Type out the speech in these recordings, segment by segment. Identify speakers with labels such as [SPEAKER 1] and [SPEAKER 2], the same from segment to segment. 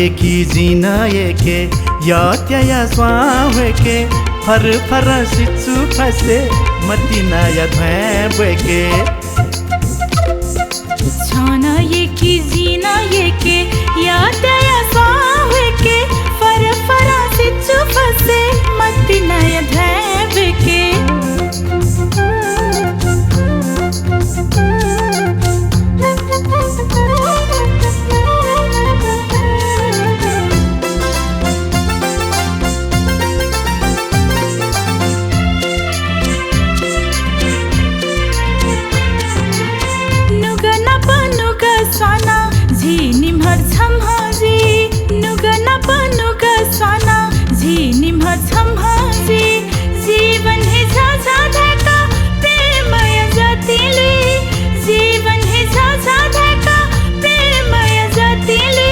[SPEAKER 1] ಏಕಿ ಜೀನ ಏಕೆ ಯಾತ್ಯಯ ಸ್ವಾವೆಕೆ ಫರ್ ಫರ ಸಿಚ್ಚು ಫಸೆ ಮತ್ತಿನಾಯ ಧ್ವೇಬೆಕೆ
[SPEAKER 2] छाना ಏಕಿ ಜೀನ ಏಕೆ ಯಾತ್ಯಯ ಸ್ವಾವೆಕೆ ಫರ ಫರ ಸಿಚ್ಚು ಫಸೆ ಮತ್ತಿನಾಯ ಧ್ವೇಬೆಕೆ जीवन है झाझा धका प्रेमय जतिले जीवन है झाझा धका प्रेमय जतिले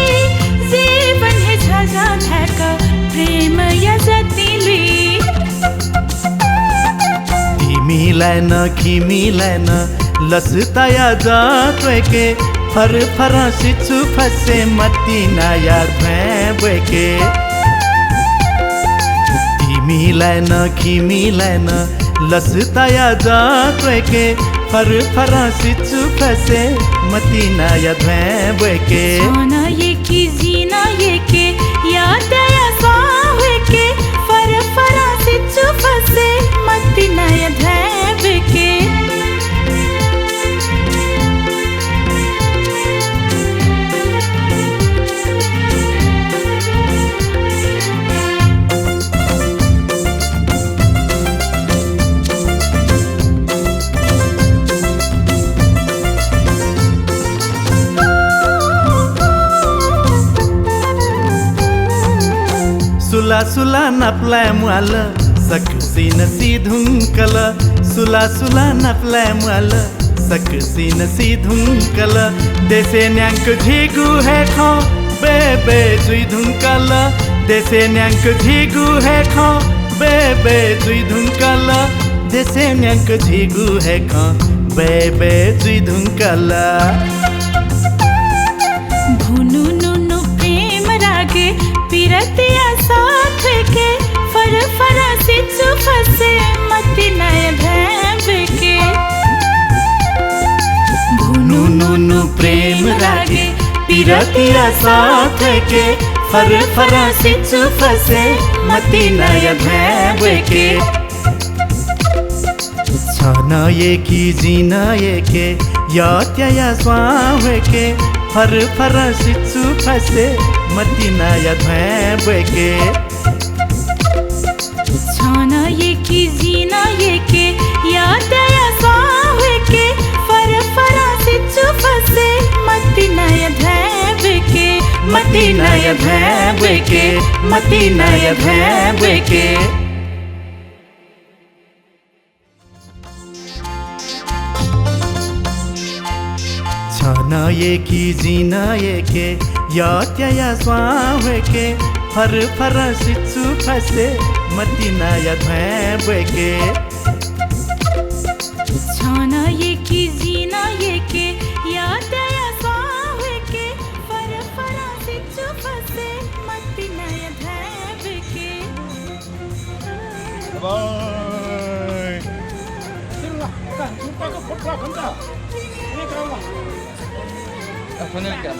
[SPEAKER 2] जीवन है झाझा धका प्रेमय जतिले
[SPEAKER 1] मिलन खिमिलन लसताया जात्वेके फर फर सिच्छु फसे मतिनाया ध्वेबेके मिलन खिमिलन लसताया जात्वेके फर फर सिच्छु फसे मतिनाया ध्वेबेके
[SPEAKER 2] छाना ಏಕಿ ಜೀನ ಏಕೆ ಯಾತ್ಯಯ ಸ್ವಾವೆಕೆ ಫರ ಫರ ಸಿಚ್ಚು ಫಸೆ ಮತ್ತಿನಾಯ ಧ್ವೇಬೆಕೆ
[SPEAKER 1] सुला सुला नपलाय मुआल सकसी नसी धुंकल सुला सुला नपलाय मुआल सकसी नसी धुंकल देसे न्यांक झीगु है खो बे जुई धुंकल देसे न्यांक झीगु है खो बे जुई धुंकल देसे न्यांक झीगु है खो बे जुई धुंकल
[SPEAKER 2] भुनु नुनु प्रेम रागे पिरतिया साथ के फर फर सिच्छु फसे मतिनाय ध्वेबेके
[SPEAKER 1] भुनु नुनु प्रेम रागे पिरतिया साथ के फर फर सिच्छु फसे मतिनाय ध्वेबेके छाना ಏಕಿ ಜೀನ ಏಕೆ ಯಾತ್ಯಯ ಸ್ವಾವೆಕೆ फर फर सिच्छु फसे मतिनाय ध्वेबेके
[SPEAKER 2] छाना ಏಕಿ ಜೀನ ಏಕೆ ಯಾತ್ಯಯ ಸ್ವಾವೆಕೆ ಫರ ಫರ ಸಿಚ್ಚು ಫಸೆ ಮತ್ತಿನಾಯ ಧ್ವೇಬೆಕೆ
[SPEAKER 1] मतिनाय ध्वेबेके मतिनाय ध्वेबेके छाना ಏಕಿ ಜೀನ ಏಕೆ ಯಾತ್ಯಯ ಸ್ವಾವೆಕೆ फर फर सिच्छु फसे मतिनाय ध्वेबेके
[SPEAKER 2] छाना ಏಕಿ ಜೀನ ಏಕೆ ಯಾತ್ಯಯ ಸ್ವಾವೆಕೆ ಫರ ಫರ ಸಿಚ್ಚು ಫಸೆ ಮತ್ತಿನಾಯ ಧ್ವೇಬೆಕೆ
[SPEAKER 3] 보낼게.